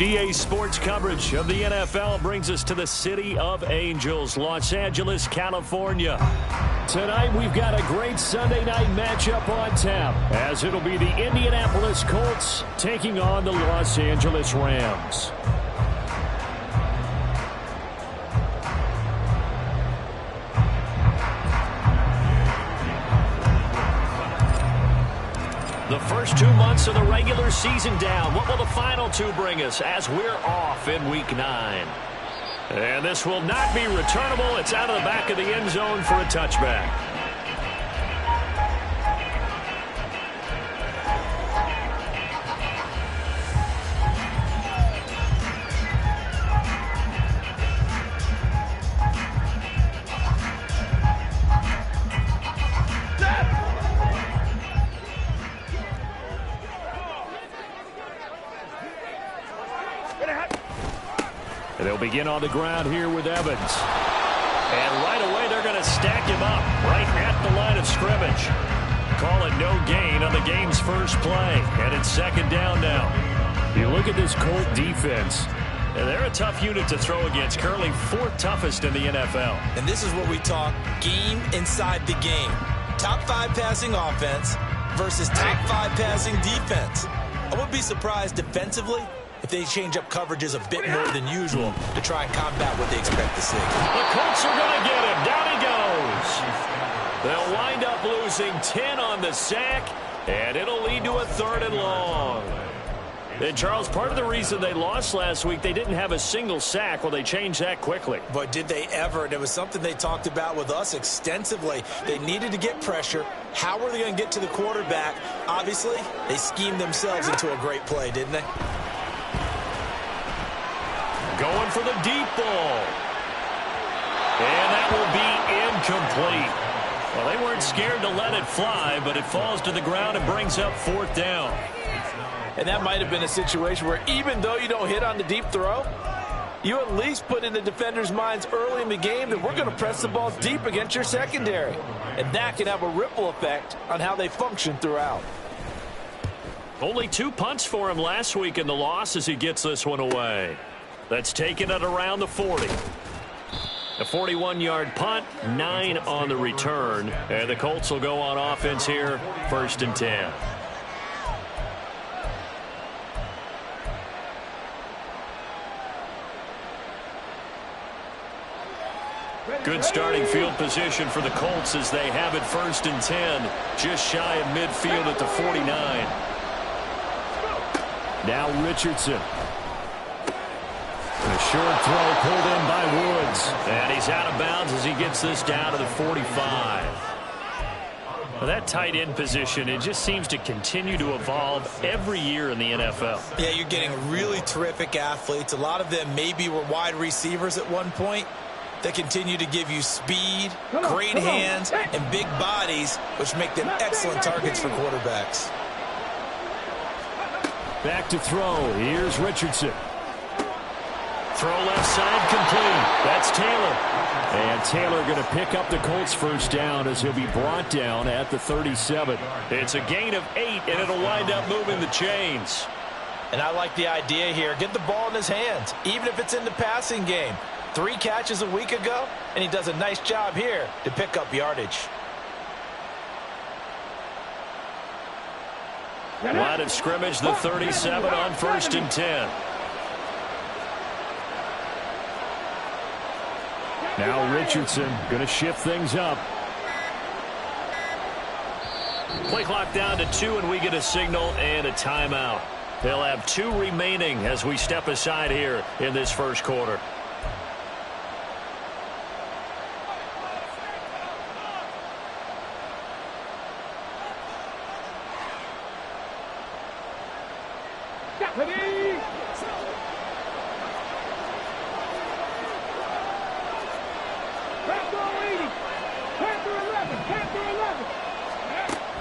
EA Sports coverage of the NFL brings us to the City of Angels, Los Angeles, California. Tonight we've got a great Sunday night matchup on tap, as it'll be the Indianapolis Colts taking on the Los Angeles Rams. The first 2 months of the regular season down. What will the final two bring us as we're off in Week 9? And this will not be returnable. It's out of the back of the end zone for a touchback. And they'll begin on the ground here with Evans. And right away, they're going to stack him up right at the line of scrimmage. Call it no gain on the game's first play. And it's second down now. You look at this Colt defense, and they're a tough unit to throw against. Currently fourth toughest in the NFL. And this is what we talk game inside the game. Top 5 passing offense versus top 5 passing defense. I wouldn't be surprised defensively if they change up coverages a bit more than usual to try and combat what they expect to see. The Colts are going to get him. Down he goes. They'll wind up losing 10 on the sack, and it'll lead to a 3rd and long. And, Charles, part of the reason they lost last week, they didn't have a single sack. Well, they changed that quickly. But did they ever? And it was something they talked about with us extensively. They needed to get pressure. How were they going to get to the quarterback? Obviously, they schemed themselves into a great play, didn't they? Going for the deep ball. And that will be incomplete. Well, they weren't scared to let it fly, but it falls to the ground and brings up 4th down. And that might have been a situation where even though you don't hit on the deep throw, you at least put in the defenders' minds early in the game that we're going to press the ball deep against your secondary. And that can have a ripple effect on how they function throughout. Only 2 punts for him last week in the loss as he gets this one away. That's taken at around the 40. A 41-yard punt, 9 on the return. And the Colts will go on offense here, 1st and 10. Good starting field position for the Colts as they have it 1st and 10. Just shy of midfield at the 49. Now Richardson. A short throw pulled in by Woods. And he's out of bounds as he gets this down to the 45. Well, that tight end position, it just seems to continue to evolve every year in the NFL. Yeah, you're getting really terrific athletes. A lot of them maybe were wide receivers at one point. They continue to give you speed, great hands, and big bodies, which make them excellent targets for quarterbacks. Back to throw. Here's Richardson. Throw left side complete. That's Taylor. And Taylor going to pick up the Colts' 1st down as he'll be brought down at the 37. It's a gain of 8, and it'll wind up moving the chains. And I like the idea here. Get the ball in his hands, even if it's in the passing game. 3 catches a week ago, and he does a nice job here to pick up yardage. Line of scrimmage, the 37 on 1st and 10. Now Richardson going to shift things up. Play clock down to 2, and we get a signal and a timeout. They'll have 2 remaining as we step aside here in this first quarter.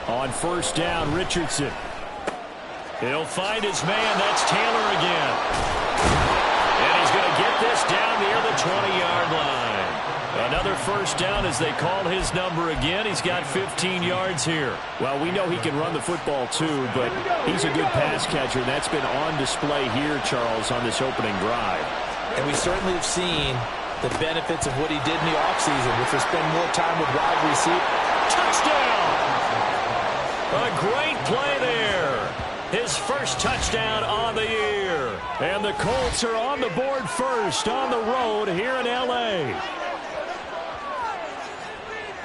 On first down, Richardson. He'll find his man. That's Taylor again. And he's going to get this down near the 20-yard line. Another first down as they call his number again. He's got 15 yards here. Well, we know he can run the football too, but he's a good pass catcher, and that's been on display here, Charles, on this opening drive. And we certainly have seen the benefits of what he did in the offseason, which was spend more time with wide receiver. Touchdown! A great play there. His first touchdown on the year. And the Colts are on the board first on the road here in L.A.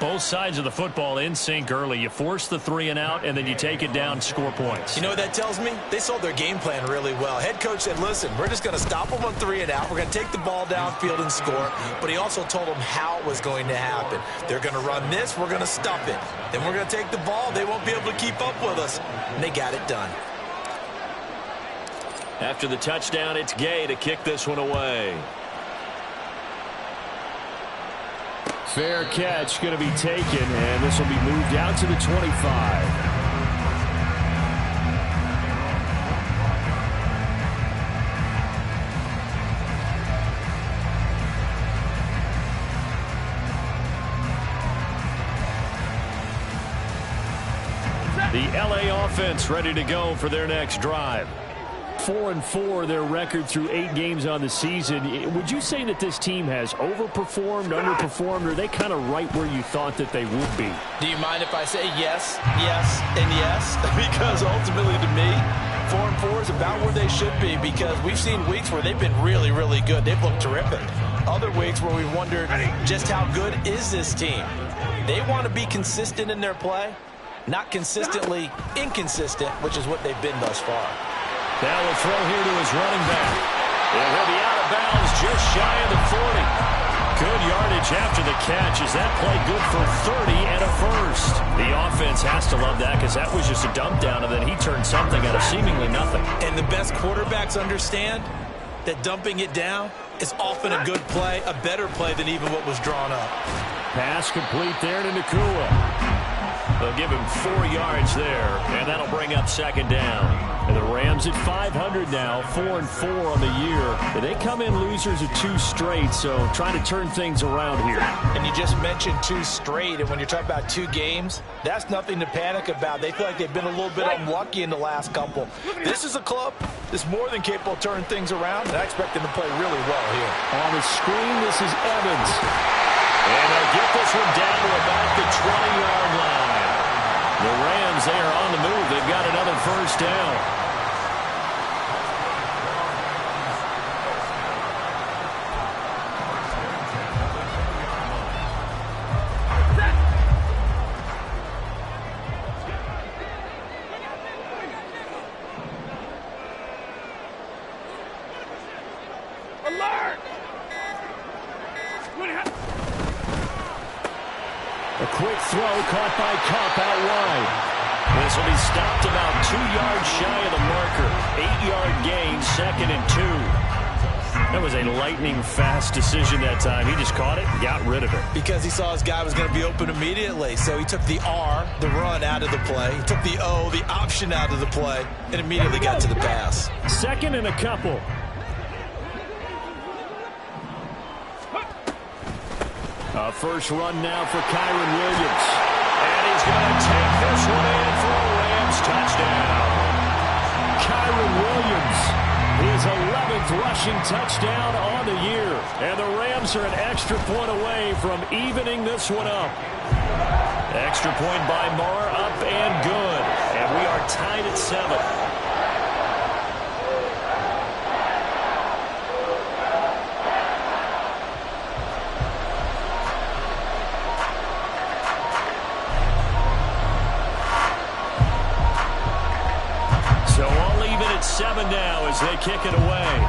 Both sides of the football in sync early. You force the 3 and out, and then you take it down, score points. You know what that tells me? They sold their game plan really well. Head coach said, listen, we're just going to stop them on 3 and out. We're going to take the ball downfield and score. But he also told them how it was going to happen. They're going to run this. We're going to stuff it. Then we're going to take the ball. They won't be able to keep up with us. And they got it done. After the touchdown, it's Gay to kick this one away. Fair catch going to be taken, and this will be moved out to the 25. The LA offense ready to go for their next drive. 4-4 their record through 8 games on the season. Would you say that this team has overperformed, underperformed, or are they kind of right where you thought that they would be? Do you mind if I say yes, yes, and yes? Because ultimately to me, 4-4 is about where they should be, because we've seen weeks where they've been really, really good. They've looked terrific. Other weeks where we've wondered just how good is this team. They want to be consistent in their play, not consistently inconsistent, which is what they've been thus far. Now we'll throw here to his running back. And he'll be out of bounds just shy of the 40. Good yardage after the catch. Is that play good for 30 and a first? The offense has to love that, because that was just a dump down, and then he turned something out of seemingly nothing. And the best quarterbacks understand that dumping it down is often a good play, a better play than even what was drawn up. Pass complete there to Nakua. They'll give him 4 yards there, and that'll bring up second down. And the Rams at 500 now, 4-4 on the year. They come in losers of 2 straight, so trying to turn things around here. And you just mentioned 2 straight, and when you're talking about 2 games, that's nothing to panic about. They feel like they've been a little bit unlucky in the last couple. This is a club that's more than capable of turning things around, and I expect them to play really well here. On the screen, this is Evans. And they'll get this one down to about the 20-yard line. The Rams, they are on the move. They've got another first down. Alert! A quick throw caught by Cup out wide. This will be stopped about 2 yards shy of the marker. 8-yard gain, 2nd and 2. That was a lightning-fast decision that time. He just caught it and got rid of it. Because he saw his guy was going to be open immediately. So he took the R, the run, out of the play. He took the O, the option, out of the play, and immediately got to the pass. 2nd and a couple. First run now for Kyron Williams. And he's going to take this one in for a Rams touchdown. Kyron Williams, his 11th rushing touchdown on the year. And the Rams are an extra point away from evening this one up. Extra point by Marr, up and good. And we are tied at 7. So all even at 7 now as they kick it away.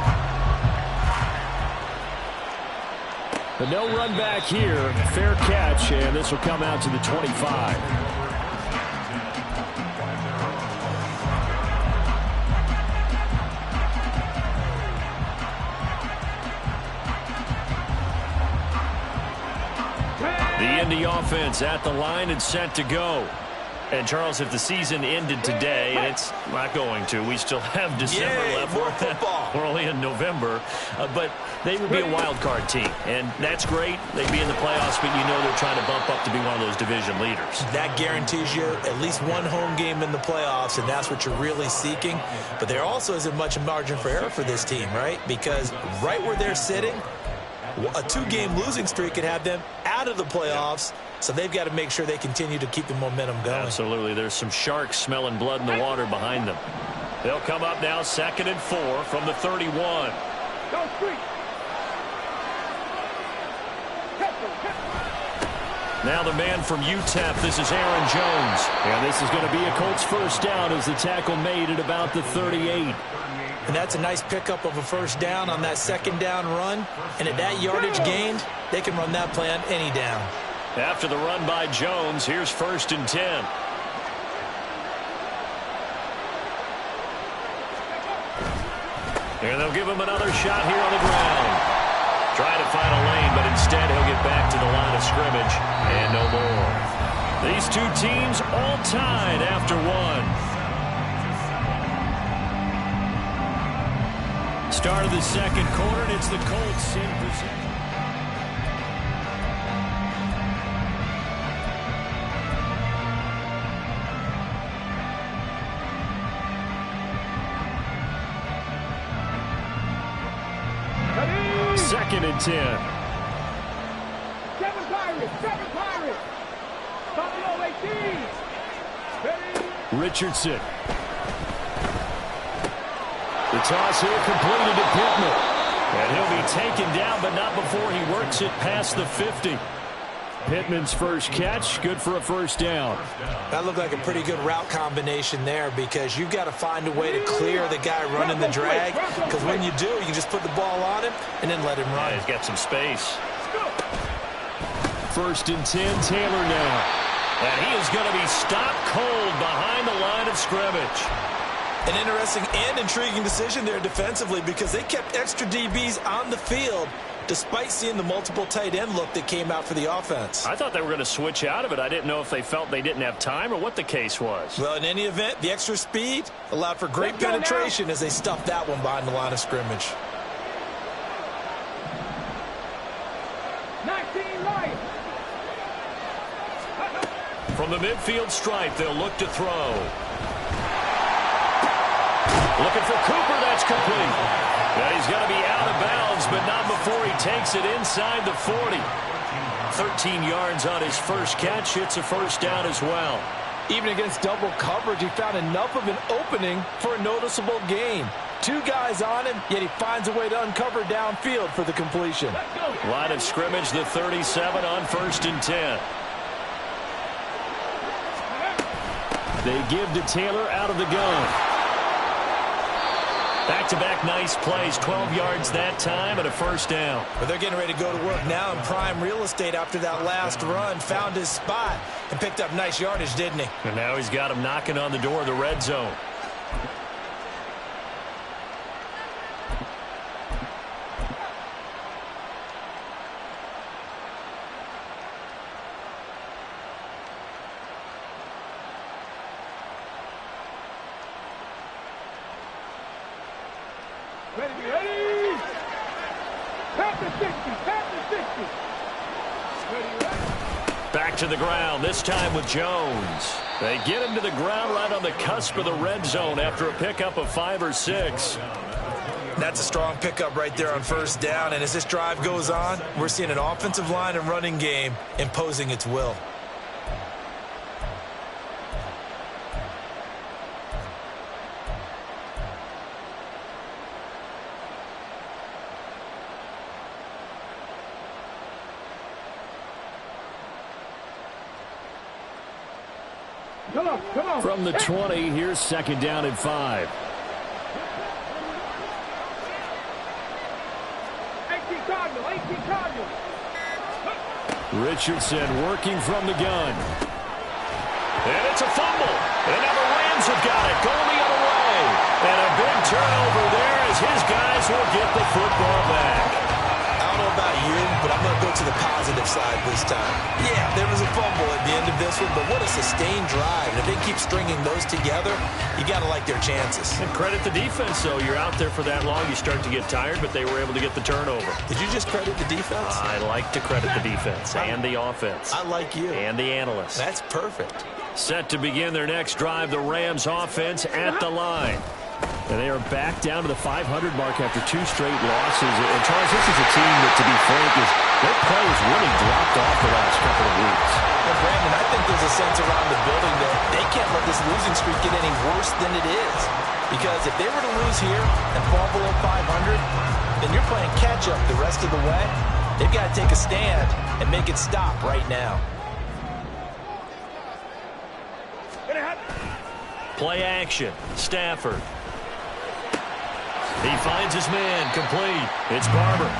But no run back here. Fair catch, and this will come out to the 25. The Indy offense at the line and set to go. And, Charles, if the season ended today, and it's not going to, we still have December left. More football. We're only in November. But they would be a wild card team, and that's great. They'd be in the playoffs, but you know they're trying to bump up to be one of those division leaders. That guarantees you at least one home game in the playoffs, and that's what you're really seeking. But there also isn't much margin for error for this team, right? Because right where they're sitting, a 2-game losing streak could have them out of the playoffs. So they've got to make sure they continue to keep the momentum going. Absolutely. There's some sharks smelling blood in the water behind them. They'll come up now 2nd and 4 from the 31. Now the man from UTEP, this is Aaron Jones. And this is going to be a Colts first down as the tackle made at about the 38. And that's a nice pickup of a first down on that 2nd down run. And at that yardage gained, they can run that play on any down. After the run by Jones, here's 1st and 10. And they'll give him another shot here on the ground. Trying to find a lane, but instead he'll get back to the line of scrimmage. And no more. These two teams all tied after one. Start of the 2nd quarter, and it's the Colts in possession. Second and 10. 7 Pirates, 7 Pirates. Buffalo 18. Ready? Richardson. The toss here completed to Pittman. And he'll be taken down, but not before he works it past the 50. Pittman's first catch, good for a first down. That looked like a pretty good route combination there because you've got to find a way to clear the guy running the drag, because when you do, you can just put the ball on him and then let him run. Yeah, he's got some space. 1st and 10, Taylor now. And he is going to be stopped cold behind the line of scrimmage. An interesting and intriguing decision there defensively because they kept extra DBs on the field despite seeing the multiple tight end look that came out for the offense. I thought they were going to switch out of it. I didn't know if they felt they didn't have time or what the case was. Well, in any event, the extra speed allowed for great penetration as they stuffed that one behind the line of scrimmage. 19 Lions. From the midfield stripe, they'll look to throw. Looking for Cooper, that's complete. And he's going to be out of bounds, but not before he takes it inside the 40. 13 yards on his first catch. It's a first down as well. Even against double coverage, he found enough of an opening for a noticeable gain. 2 guys on him, yet he finds a way to uncover downfield for the completion. Line of scrimmage, the 37 on 1st and 10. They give to Taylor out of the gun. Back-to-back nice plays, 12 yards that time and a first down. But they're getting ready to go to work now in prime real estate after that last run. Found his spot and picked up nice yardage, didn't he? And now he's got him knocking on the door of the red zone. Ready? Back to 60, back to 60. Ready? Back to the ground, this time with Jones. They get him to the ground right on the cusp of the red zone after a pickup of 5 or 6. That's a strong pickup right there on first down, and as this drive goes on, we're seeing an offensive line and running game imposing its will. Come on. From the 20, here's 2nd down and 5. 18 Cardinals. Richardson working from the gun. And it's a fumble. And now the Rams have got it. Going the other way. And a big turnover there as his guys will get the football back. I don't know about you, but I'm going to go to the positive side this time. Yeah, there was a fumble at the end of this one, but what a sustained drive. And if they keep stringing those together, you got to like their chances. And credit the defense, though. You're out there for that long, you start to get tired, but they were able to get the turnover. Did you just credit the defense? I like to credit the defense and the offense. I like you. And the analysts. That's perfect. Set to begin their next drive, the Rams offense at the line. And they are back down to the 500 mark after 2 straight losses. And, Charles, this is a team that, to be frank, their play has really dropped off the last couple of weeks. Well, Brandon, I think there's a sense around the building that they can't let this losing streak get any worse than it is. Because if they were to lose here and fall below 500, then you're playing catch-up the rest of the way. They've got to take a stand and make it stop right now. Play action. Stafford. He finds his man. Complete. It's Barber.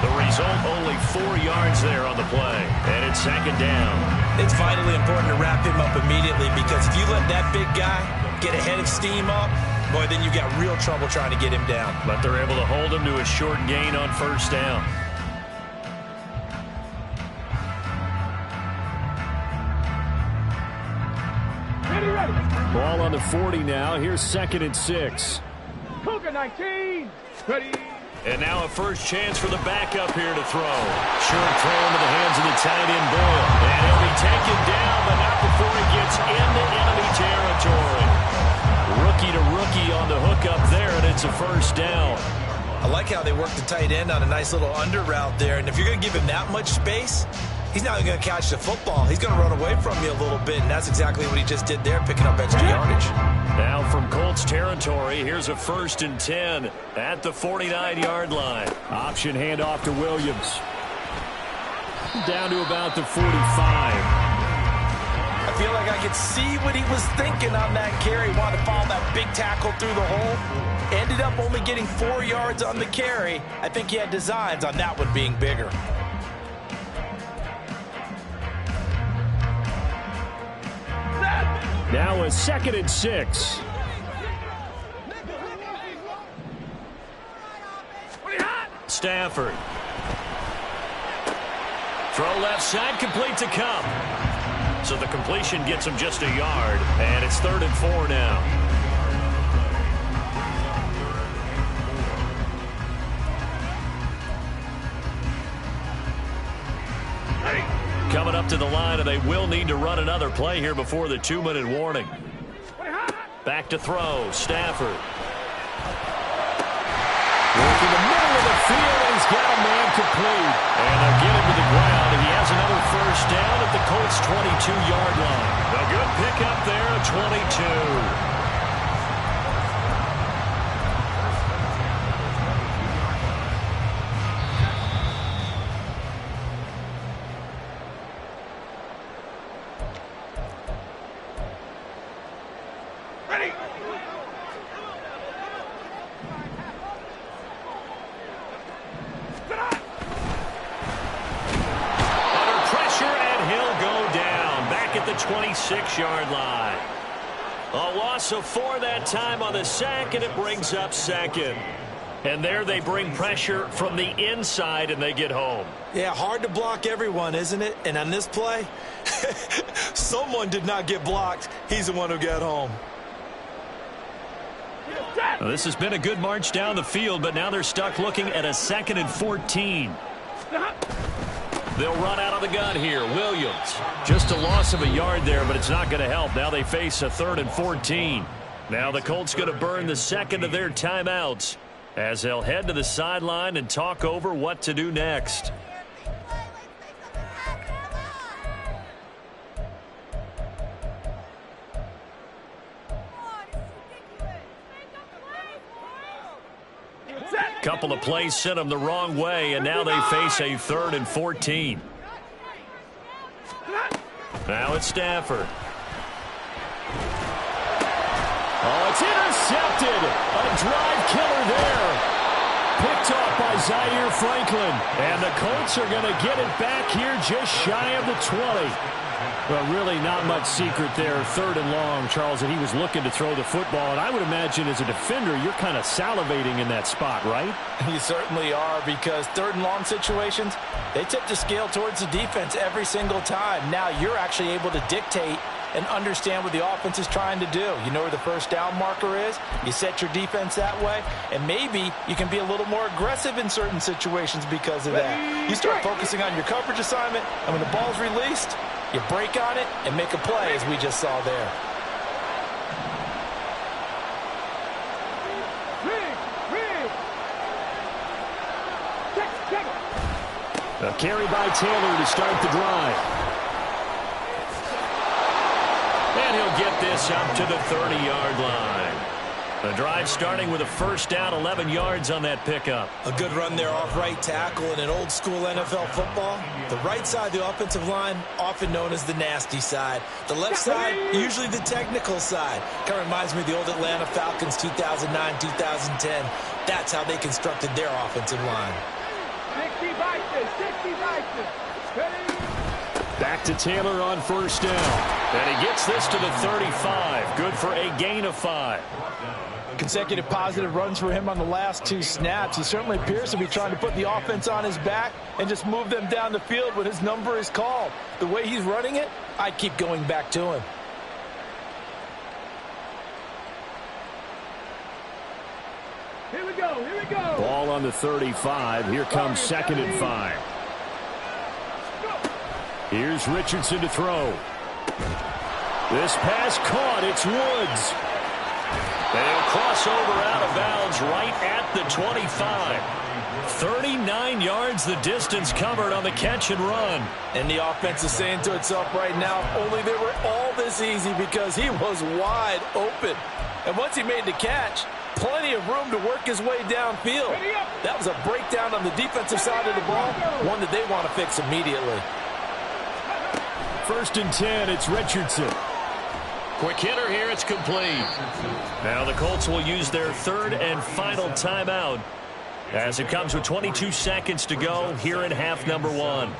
The result, only 4 yards there on the play. And it's 2nd down. It's vitally important to wrap him up immediately, because if you let that big guy get a head of steam up, boy, then you got real trouble trying to get him down. But they're able to hold him to a short gain on 1st down. Ready. Ball on the 40 now. Here's 2nd and 6. Cougar 19. Ready. And now a first chance for the backup here to throw. Short throw into the hands of the tight end, Boyle. And he'll be taken down, but not before he gets into enemy territory. Rookie to rookie on the hookup there, and it's a 1st down. I like how they work the tight end on a nice little under route there. And if you're going to give him that much space, he's not going to catch the football. He's going to run away from you a little bit, and that's exactly what he just did there, picking up extra yardage. Now from Colts territory, here's a 1st and 10 at the 49-yard line. Option handoff to Williams. Down to about the 45. I feel like I could see what he was thinking on that carry. Wanted to follow that big tackle through the hole. Ended up only getting 4 yards on the carry. I think he had designs on that one being bigger. Now a 2nd and 6. Stafford. Throw left side, complete to Cup. So the completion gets him just a yard, and it's 3rd and 4 now. Coming up to the line, and they will need to run another play here before the 2-minute warning. Back to throw. Stafford. Working the middle of the field, and he's got a man complete. And they'll get him to the ground, and he has another 1st down at the Colts' 22-yard line. A good pickup there at 22. Under pressure, and he'll go down back at the 26-yard line. A loss of 4 that time on the sack, and it brings up 2nd. And there they bring pressure from the inside, and they get home. Yeah, hard to block everyone, isn't it? And on this play, someone did not get blocked. He's the one who got home. Well, this has been a good march down the field, but now they're stuck looking at a 2nd and 14. They'll run out of the gun here. Williams. Just a loss of a yard there, but it's not going to help. Now they face a 3rd and 14. Now the Colts going to burn the 2nd of their timeouts as they'll head to the sideline and talk over what to do next. Couple of plays sent them the wrong way, and now they face a 3rd and 14. Now it's Stafford. Oh, it's intercepted. A drive killer there. picked off by Zaire Franklin. And the Colts are going to get it back here just shy of the 20. Well, really not much secret there. 3rd and long, Charles, that he was looking to throw the football. And I would imagine as a defender, you're kind of salivating in that spot, right? You certainly are, because 3rd and long situations, they tip the scale towards the defense every single time. Now you're actually able to dictate and understand what the offense is trying to do. You know where the first down marker is. You set your defense that way, and maybe you can be a little more aggressive in certain situations because of that. You start focusing on your coverage assignment, and when the ball's released, you break on it and make a play, as we just saw there. A carry by Taylor to start the drive. And he'll get this up to the 30-yard line. The drive starting with a first down, 11 yards on that pickup. A good run there off right tackle in an old-school NFL football. The right side of the offensive line, often known as the nasty side. The left side, usually the technical side. Kind of reminds me of the old Atlanta Falcons 2009, 2010. That's how they constructed their offensive line. 60 vices. Back to Taylor on first down. And he gets this to the 35. Good for a gain of 5. Consecutive positive runs for him on the last 2 snaps. He certainly appears to be trying to put the offense on his back and just move them down the field when his number is called. The way he's running it, I keep going back to him. Here we go. Ball on the 35. Here comes 2nd and 5. Here's Richardson to throw. This pass caught. It's Woods. They'll cross over out of bounds right at the 25. 39 yards the distance covered on the catch and run. And the offense is saying to itself right now, if only they were all this easy, because he was wide open. And once he made the catch, plenty of room to work his way downfield. That was a breakdown on the defensive side of the ball, one that they want to fix immediately. 1st and 10, it's Richardson. Quick hitter here, it's complete. Now the Colts will use their 3rd and final timeout as it comes with 22 seconds to go here in half number 1.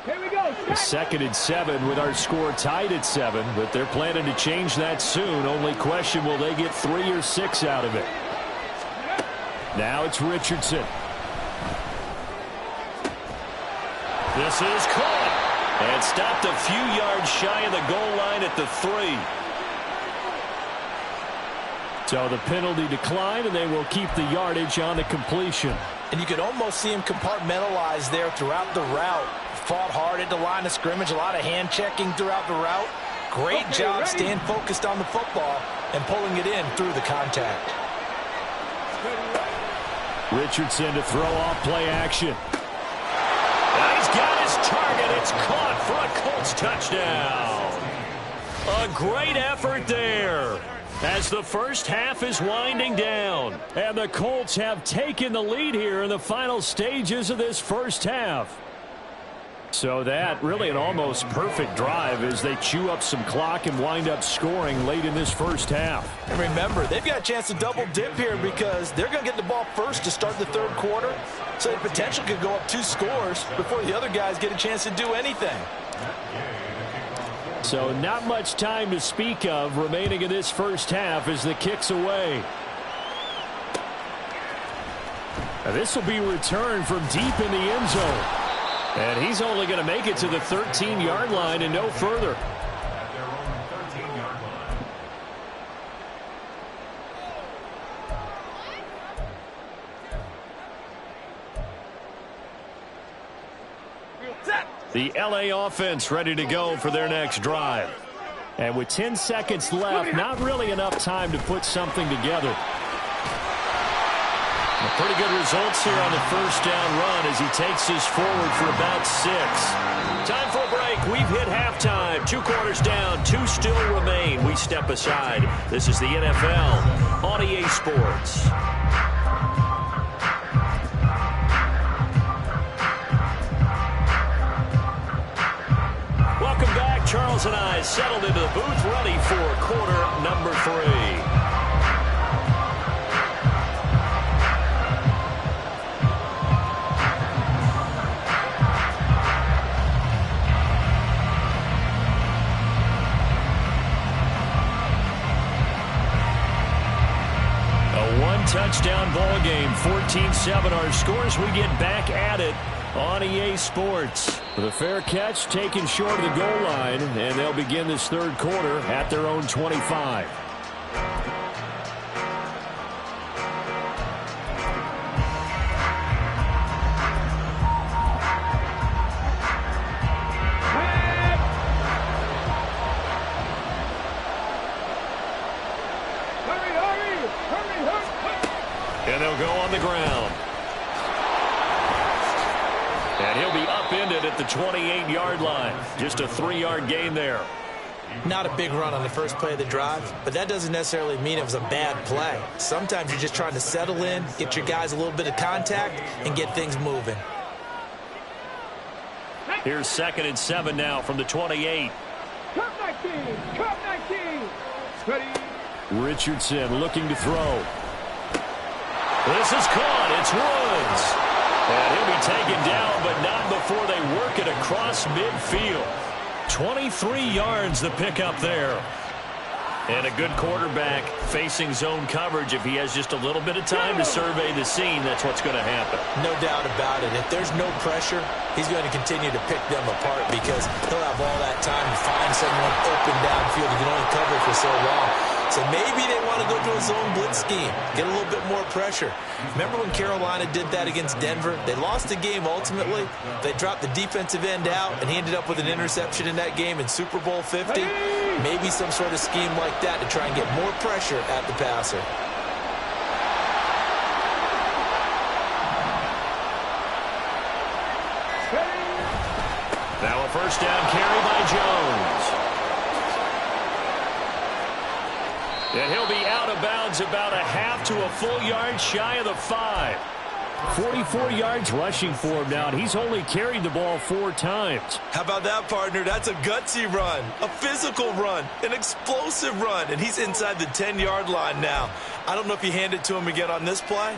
Here we go. 2nd and 7 with our score tied at 7, but they're planning to change that soon. Only question, will they get 3 or 6 out of it? Now it's Richardson. This is caught and stopped a few yards shy of the goal line at the 3. So the penalty declined, and they will keep the yardage on the completion. And you could almost see him compartmentalize there throughout the route. Fought hard at the line of scrimmage, a lot of hand checking throughout the route. Great job staying focused on the football and pulling it in through the contact. Richardson to throw off play action. Now he's got his target. It's caught for a Colts touchdown. A great effort there as the first half is winding down. And the Colts have taken the lead here in the final stages of this first half. So that really an almost perfect drive as they chew up some clock and wind up scoring late in this first half. And remember, they've got a chance to double dip here because they're going to get the ball first to start the 3rd quarter. So the potential could go up 2 scores before the other guys get a chance to do anything. So not much time to speak of remaining in this first half as the kick's away. Now this will be returned from deep in the end zone. And he's only going to make it to the 13-yard line and no further. The LA offense ready to go for their next drive. And with 10 seconds left, not really enough time to put something together. Pretty good results here on the first down run as he takes us forward for about 6. Time for a break. We've hit halftime. 2 quarters down, 2 still remain. We step aside. This is the NFL on EA Sports. Welcome back. Charles and I settled into the booth, ready for quarter number 3. Touchdown ball game, 14-7 our scores. We get back at it on EA Sports. With a fair catch taken short of the goal line, and they'll begin this third quarter at their own 25. And they'll go on the ground. And he'll be upended at the 28-yard line. Just a 3-yard gain there. Not a big run on the first play of the drive, but that doesn't necessarily mean it was a bad play. Sometimes you're just trying to settle in, get your guys a little bit of contact, and get things moving. Here's 2nd and 7 now from the 28. Come 19! Come 19! Ready? Richardson looking to throw. This is caught. It's Woods. And he'll be taken down, but not before they work it across midfield. 23 yards the pickup there. And a good quarterback facing zone coverage. If he has just a little bit of time to survey the scene, that's what's going to happen. No doubt about it. If there's no pressure, he's going to continue to pick them apart because he'll have all that time to find someone open downfield. He can only cover for so long. So maybe they want to go to a zone blitz scheme, get a little bit more pressure. Remember when Carolina did that against Denver? They lost the game ultimately. They dropped the defensive end out, and he ended up with an interception in that game in Super Bowl 50. Maybe some sort of scheme like that to try and get more pressure at the passer. Now a first down carry by Jones. And he'll be out of bounds about a half to a full yard shy of the 5. 44 yards rushing for him now, and he's only carried the ball 4 times. How about that, partner? That's a gutsy run, a physical run, an explosive run, and he's inside the 10-yard line now. I don't know if you hand it to him again on this play,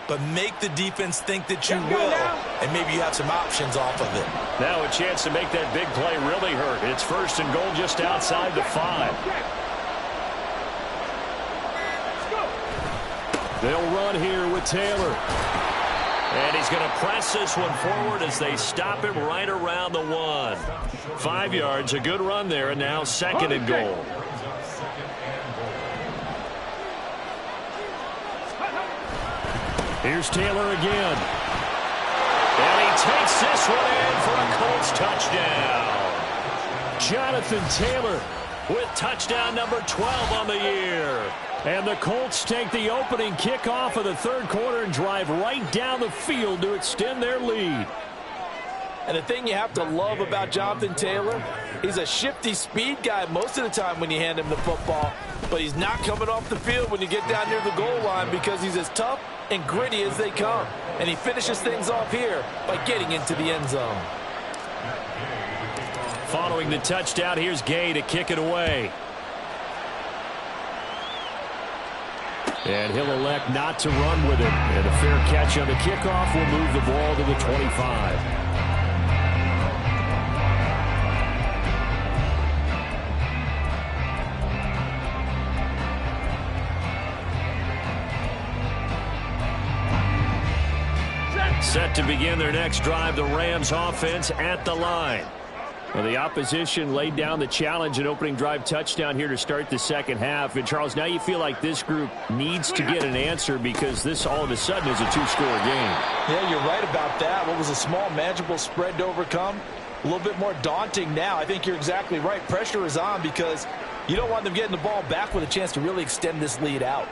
but make the defense think that you will, and maybe you have some options off of it. Now a chance to make that big play really hurt. It's 1st and goal just outside the 5. They'll run here with Taylor. And he's going to press this one forward as they stop him right around the 1. 5 yards, a good run there, and now 2nd and goal. Here's Taylor again. And he takes this one in for a Colts touchdown. Jonathan Taylor with touchdown number 12 on the year. And the Colts take the opening kickoff of the third quarter and drive right down the field to extend their lead. And the thing you have to love about Jonathan Taylor, he's a shifty speed guy most of the time when you hand him the football, but he's not coming off the field when you get down near the goal line because he's as tough and gritty as they come. And he finishes things off here by getting into the end zone. Following the touchdown, here's Gay to kick it away. And he'll elect not to run with it. And a fair catch on the kickoff will move the ball to the 25. Set to begin their next drive, the Rams offense at the line. Well, the opposition laid down the challenge and opening drive touchdown here to start the second half. And, Charles, now you feel like this group needs to get an answer because this all of a sudden is a 2-score game. Yeah, you're right about that. What was a small, manageable spread to overcome? A little bit more daunting now. I think you're exactly right. Pressure is on because you don't want them getting the ball back with a chance to really extend this lead out.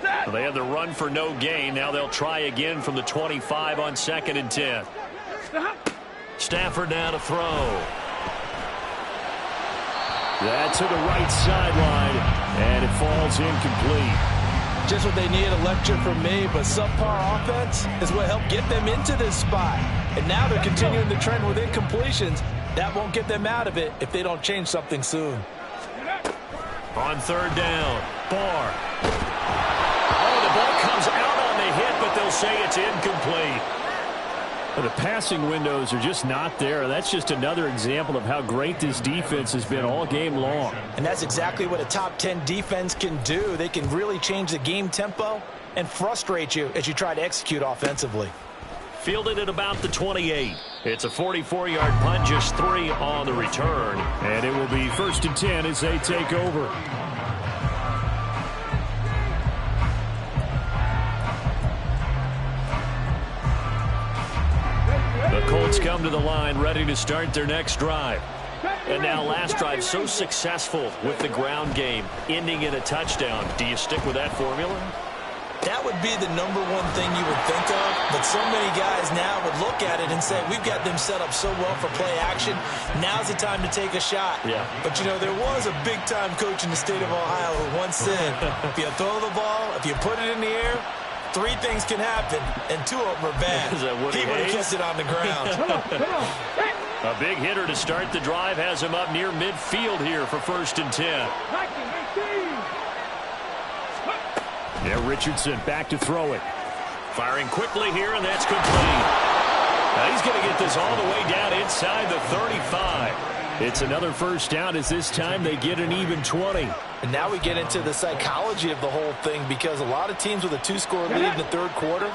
Well, they had the run for no gain. Now they'll try again from the 25 on 2nd and 10. Stafford now to throw. That to the right sideline, and it falls incomplete. Just what they needed, a lecture from me, but subpar offense is what helped get them into this spot. And now they're continuing the trend with incompletions. That won't get them out of it if they don't change something soon. On third down, Barr. Oh, the ball comes out on the hit, but they'll say it's incomplete. The passing windows are just not there. That's just another example of how great this defense has been all game long. And that's exactly what a top 10 defense can do. They can really change the game tempo and frustrate you as you try to execute offensively. Fielded at about the 28. It's a 44-yard punt, just 3 on the return. And it will be 1st and 10 as they take over. The Colts come to the line, ready to start their next drive. And now last drive so successful with the ground game, ending in a touchdown. Do you stick with that formula? That would be the #1 thing you would think of, but so many guys now would look at it and say, we've got them set up so well for play action. Now's the time to take a shot. Yeah. But, you know, there was a big-time coach in the state of Ohio who once said, if you throw the ball, if you put it in the air, 3 things can happen, and 2 of them are bad. He would have kept it on the ground. A big hitter to start the drive has him up near midfield here for 1st and 10. Yeah, Richardson back to throw it. Firing quickly here, and that's complete. Now he's going to get this all the way down inside the 35. It's another 1st down as this time they get an even 20. And now we get into the psychology of the whole thing, because a lot of teams with a 2-score lead in the 3rd quarter,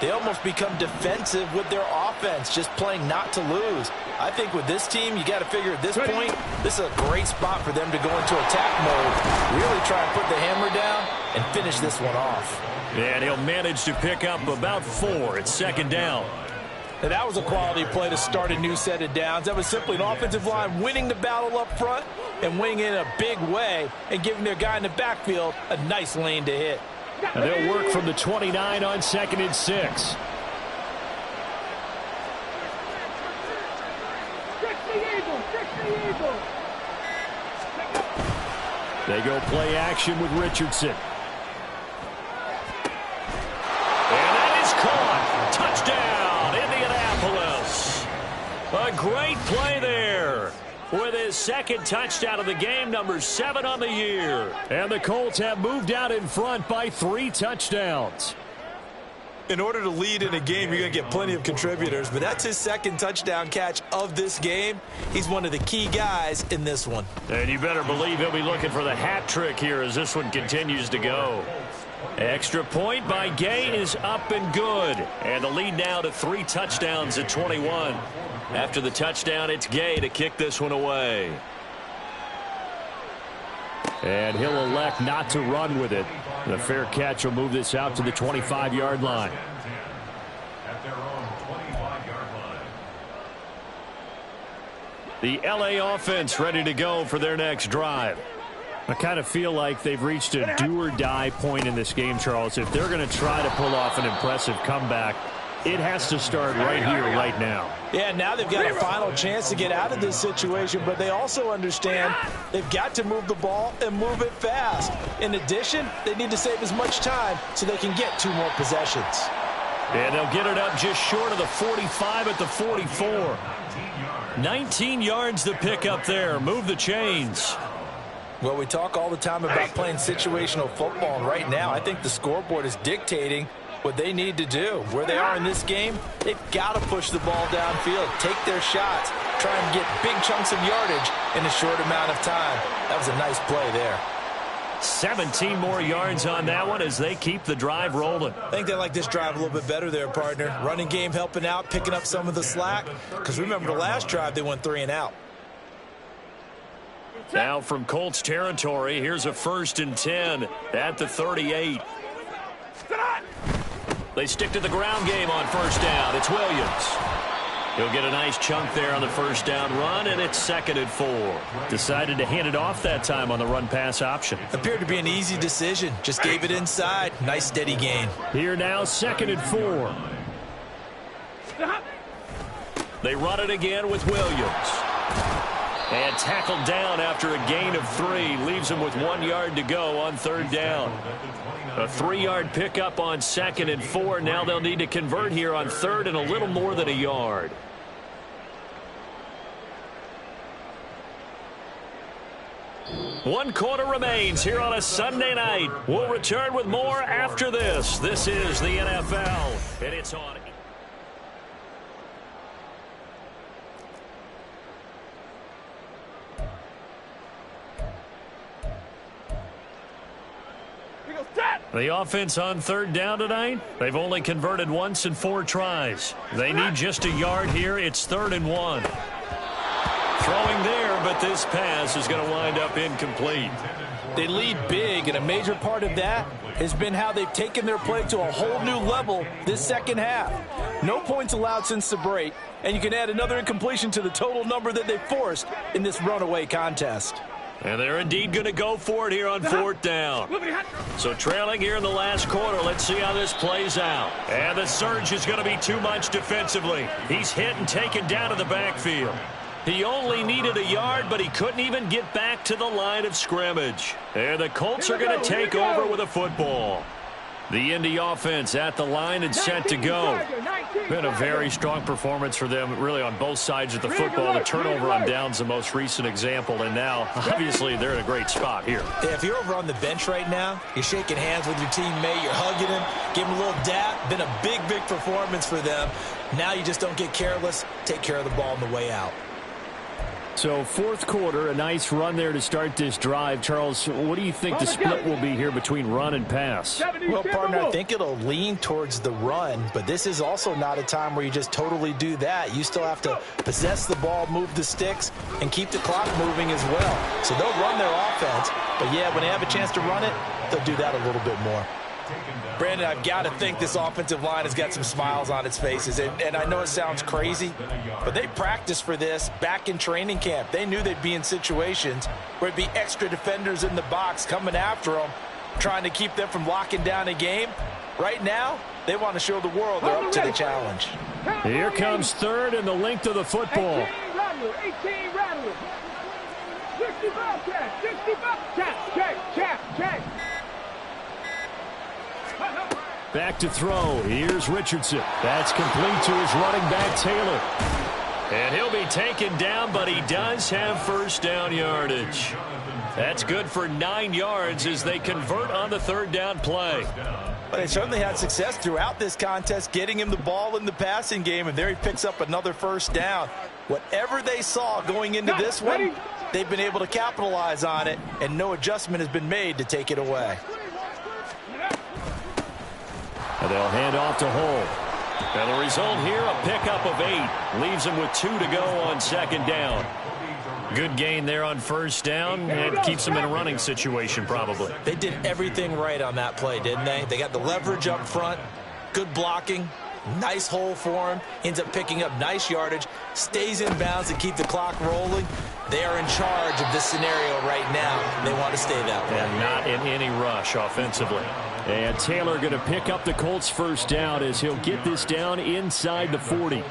they almost become defensive with their offense, just playing not to lose. I think with this team, you got to figure at this point, this is a great spot for them to go into attack mode, really try and put the hammer down and finish this one off. And he'll manage to pick up about 4. It's 2nd down. And that was a quality play to start a new set of downs. That was simply an offensive line winning the battle up front and winning it in a big way and giving their guy in the backfield a nice lane to hit. And they'll work from the 29 on 2nd and 6. They go play action with Richardson. And that is caught. Touchdown, Indianapolis. A great play there. With his 2nd touchdown of the game, number 7 on the year. And the Colts have moved out in front by 3 touchdowns. In order to lead in a game, you're going to get plenty of contributors, but that's his 2nd touchdown catch of this game. He's one of the key guys in this one. And you better believe he'll be looking for the hat trick here as this one continues to go. Extra point by Gay is up and good. And the lead now to 3 touchdowns at 21. After the touchdown, it's Gay to kick this one away. And he'll elect not to run with it. The fair catch will move this out to the 25-yard line. The LA offense ready to go for their next drive. I kind of feel like they've reached a do-or-die point in this game, Charles. If they're going to try to pull off an impressive comeback, it has to start right here, right now. Yeah, now they've got a final chance to get out of this situation, but they also understand they've got to move the ball and move it fast. In addition, they need to save as much time so they can get 2 more possessions. And they'll get it up just short of the 45 at the 44. 19 yards to pick up there. Move the chains. Well, we talk all the time about playing situational football, and right now I think the scoreboard is dictating what they need to do. Where they are in this game, they've got to push the ball downfield, take their shots, try and get big chunks of yardage in a short amount of time. That was a nice play there. 17 more yards on that one as they keep the drive rolling. I think they like this drive a little bit better there, partner. Running game helping out, picking up some of the slack. Because remember the last drive, they went 3 and out. Now from Colts territory, here's a 1st and 10 at the 38. They stick to the ground game on 1st down. It's Williams. He'll get a nice chunk there on the 1st down run, and it's 2nd and 4. Decided to hand it off that time on the run-pass option. Appeared to be an easy decision. Just gave it inside. Nice, steady gain. Here now, 2nd and 4. They run it again with Williams. And tackled down after a gain of 3. Leaves him with 1 yard to go on 3rd down. A 3-yard pickup on 2nd and 4. Now they'll need to convert here on 3rd and a little more than a yard. One quarter remains here on a Sunday night. We'll return with more after this. This is the NFL, and it's on. The offense on 3rd down tonight, they've only converted once in 4 tries. They need just a yard here. It's 3rd and 1. Throwing there, but this pass is going to wind up incomplete. They lead big, and a major part of that has been how they've taken their play to a whole new level this second half. No points allowed since the break, and you can add another incompletion to the total number that they forced in this runaway contest. And they're indeed going to go for it here on 4th down. So trailing here in the last quarter. Let's see how this plays out. And the surge is going to be too much defensively. He's hit and taken down to the backfield. He only needed a yard, but he couldn't even get back to the line of scrimmage. And the Colts are going to take over with a football. The Indy offense at the line and set to go. Been a very strong performance for them, really, on both sides of the football. The turnover on downs the most recent example, and now, obviously, they're in a great spot here. Yeah, if you're over on the bench right now, you're shaking hands with your teammate, you're hugging him, giving him a little dap. Been a big, big performance for them. Now you just don't get careless. Take care of the ball on the way out. So 4th quarter, a nice run there to start this drive. Charles, what do you think the split will be here between run and pass? Well, partner, I think it'll lean towards the run, but this is also not a time where you just totally do that. You still have to possess the ball, move the sticks, and keep the clock moving as well. So they'll run their offense, but yeah, when they have a chance to run it, they'll do that a little bit more. Brandon, I've got to think this offensive line has got some smiles on its faces. And I know it sounds crazy, but they practiced for this back in training camp. They knew they'd be in situations where it'd be extra defenders in the box coming after them, trying to keep them from locking down a game. Right now, they want to show the world they're up to the challenge. Here comes 3rd and the length of the football. 18 rattle. 65 catch, 65 check. Back to throw. Here's Richardson. That's complete to his running back, Taylor. And he'll be taken down, but he does have 1st down yardage. That's good for 9 yards as they convert on the 3rd down play. But they certainly had success throughout this contest, getting him the ball in the passing game, and there he picks up another 1st down. Whatever they saw going into this one, they've been able to capitalize on it, and no adjustment has been made to take it away. And they'll hand off to Hull. And the result here, a pickup of 8. Leaves him with 2 to go on 2nd down. Good gain there on 1st down. And keeps them in a running situation, probably. They did everything right on that play, didn't they? They got the leverage up front, good blocking, nice hole for him, ends up picking up nice yardage, stays in bounds to keep the clock rolling. They are in charge of this scenario right now. They want to stay that way. And not in any rush offensively. And Taylor going to pick up the Colts' 1st down as he'll get this down inside the 40.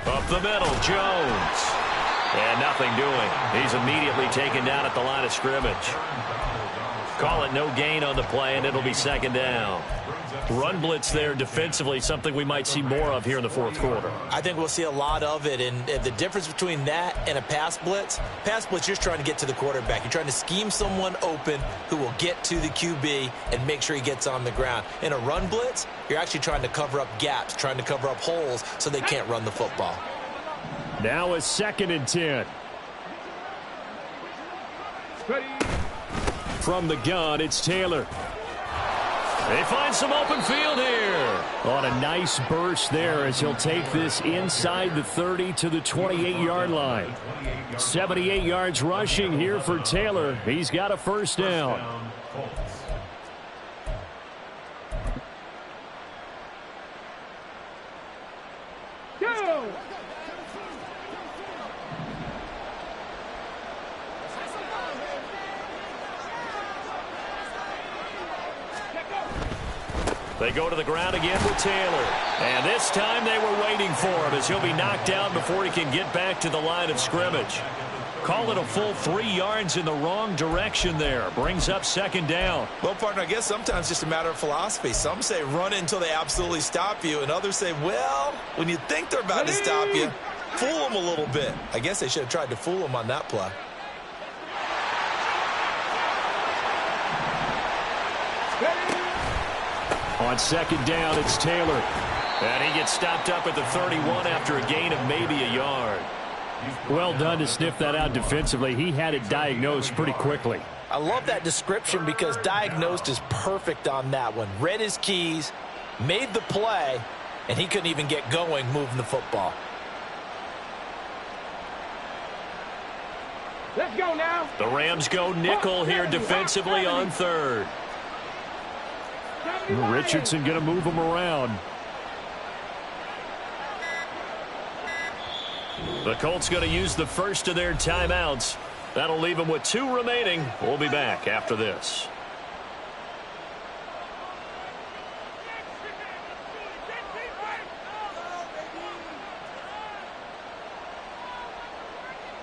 Up the middle, Jones. And nothing doing. He's immediately taken down at the line of scrimmage. Call it no gain on the play, and it'll be 2nd down. Run blitz there defensively, something we might see more of here in the 4th quarter. I think we'll see a lot of it, and the difference between that and a pass blitz, you're just trying to get to the quarterback. You're trying to scheme someone open who will get to the QB and make sure he gets on the ground. In a run blitz, you're actually trying to cover up gaps, trying to cover up holes so they can't run the football. Now a 2nd and 10. From the gun, it's Taylor. They find some open field here. On a nice burst there as he'll take this inside the 30 to the 28-yard line. 78 yards rushing here for Taylor. He's got a 1st down. Go! They go to the ground again with Taylor. And this time they were waiting for him as he'll be knocked down before he can get back to the line of scrimmage. Call it a full 3 yards in the wrong direction there. Brings up second down. Well, partner, I guess sometimes it's just a matter of philosophy. Some say run until they absolutely stop you, and others say, well, when you think they're about to stop you, fool them a little bit. I guess they should have tried to fool them on that play. On second down, it's Taylor. And he gets stopped up at the 31 after a gain of maybe a yard. Well done to sniff that out defensively. He had it diagnosed pretty quickly. I love that description because diagnosed is perfect on that one. Read his keys, made the play, and he couldn't even get going moving the football. Let's go now. The Rams go nickel here defensively on third. Richardson going to move him around. The Colts going to use the first of their timeouts. That'll leave them with 2 remaining. We'll be back after this.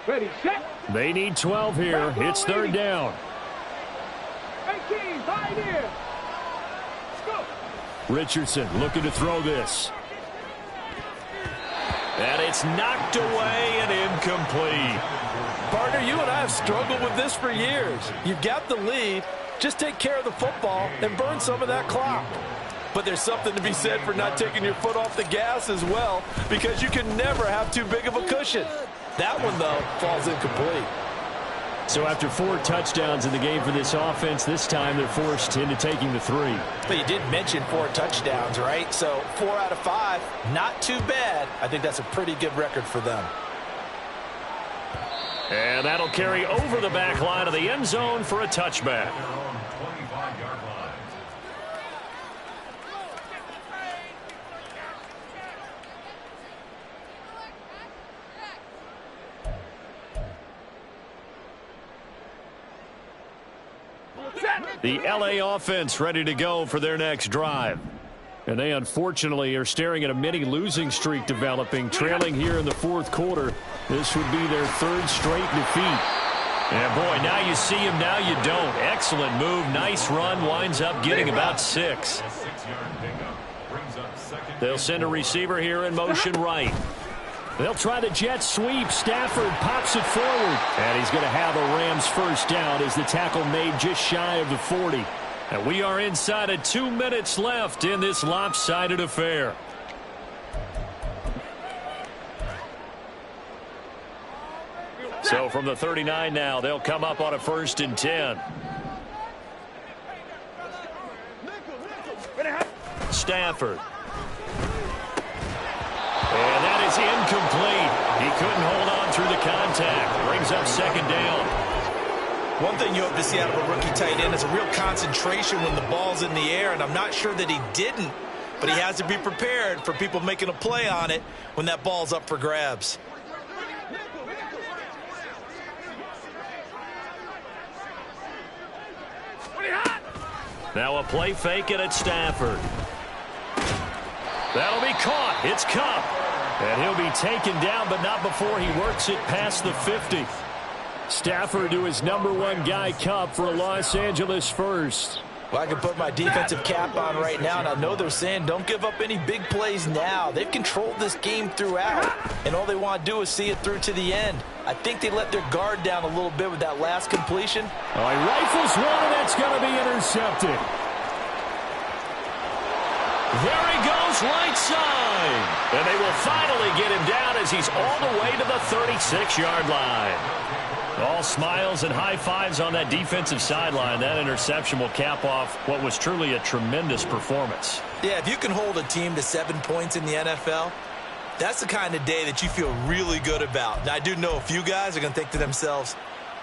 Ready, set. They need 12 here. It's third down. 18, 5 here. Let's go. Richardson looking to throw this. And it's knocked away and incomplete. Partner, you and I have struggled with this for years. You've got the lead. Just take care of the football and burn some of that clock. But there's something to be said for not taking your foot off the gas as well, because you can never have too big of a cushion. That one, though, falls incomplete. So after 4 touchdowns in the game for this offense, this time they're forced into taking the 3. But you did mention 4 touchdowns, right? So 4 out of 5, not too bad. I think that's a pretty good record for them. And that'll carry over the back line of the end zone for a touchback. The LA offense ready to go for their next drive. And they unfortunately are staring at a mini losing streak developing, trailing here in the 4th quarter. This would be their 3rd straight defeat. And boy, now you see him, now you don't. Excellent move, nice run, winds up getting about 6. They'll send a receiver here in motion right. They'll try the jet sweep. Stafford pops it forward. And he's going to have a Rams first down as the tackle made just shy of the 40. And we are inside of 2 minutes left in this lopsided affair. So from the 39 now, they'll come up on a 1st and 10. Stafford. And that is incomplete. He couldn't hold on through the contact. Brings up second down. One thing you hope to see out of a rookie tight end is a real concentration when the ball's in the air, and I'm not sure that he didn't, but he has to be prepared for people making a play on it when that ball's up for grabs. Now a play fake and it's Stafford. That'll be caught. It's Kupp. And he'll be taken down, but not before he works it past the 50. Stafford to his #1 guy, Kupp, for a Los Angeles first. Well, I can put my defensive cap on right now, and I know they're saying don't give up any big plays now. They've controlled this game throughout, and all they want to do is see it through to the end. I think they let their guard down a little bit with that last completion. Oh, he rifles one, and that's going to be intercepted. There he goes, right side. And they will finally get him down as he's all the way to the 36-yard line. All smiles and high fives on that defensive sideline. That interception will cap off what was truly a tremendous performance. Yeah, if you can hold a team to 7 points in the NFL, that's the kind of day that you feel really good about. Now, I do know a few guys are going to think to themselves,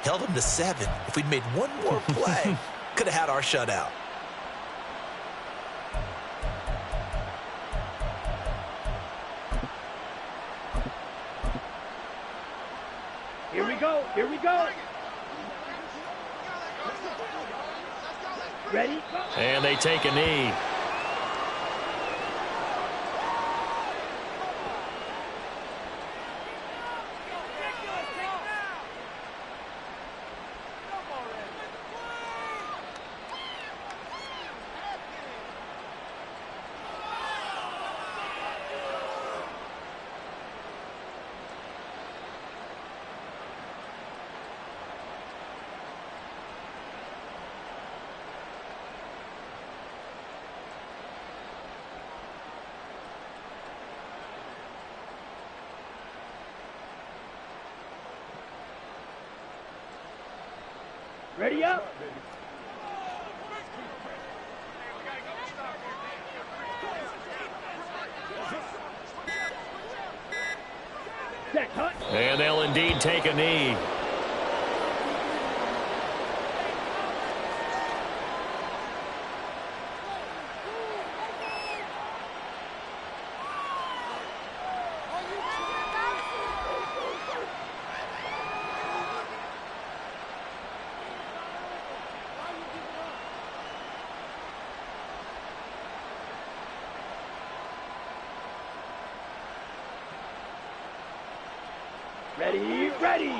held them to 7. If we'd made one more play, could have had our shutout. Here we go. Here we go. Ready? And they take a knee. Ready up. Set, cut. And they'll indeed take a knee. Ready, ready.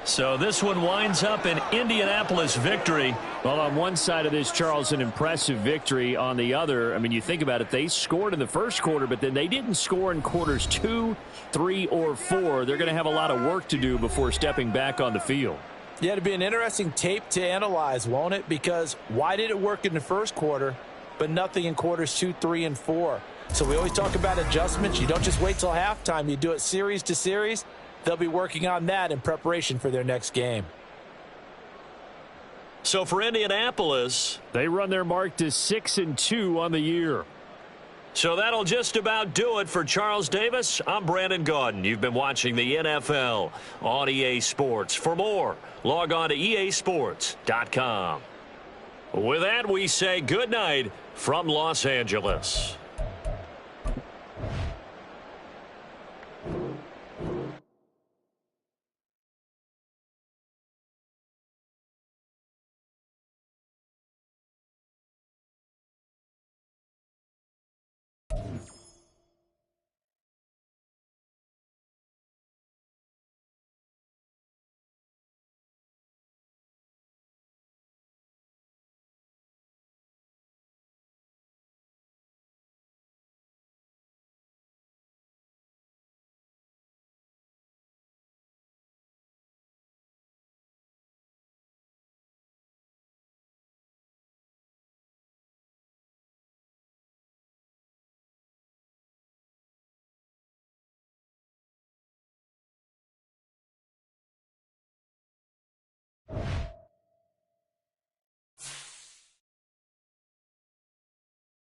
So this one winds up an Indianapolis victory. Well, on one side of this, Charles, an impressive victory. On the other, I mean, you think about it, they scored in the first quarter, but then they didn't score in quarters 2, 3, or 4. They're going to have a lot of work to do before stepping back on the field. Yeah, it'll be an interesting tape to analyze, won't it? Because why did it work in the first quarter, but nothing in quarters 2, 3, and 4? So we always talk about adjustments. You don't just wait till halftime. You do it series to series. They'll be working on that in preparation for their next game. So for Indianapolis, they run their mark to 6-2 on the year. So that'll just about do it for Charles Davis. I'm Brandon Gaudin. You've been watching the NFL on EA Sports. For more, log on to easports.com. With that, we say good night from Los Angeles.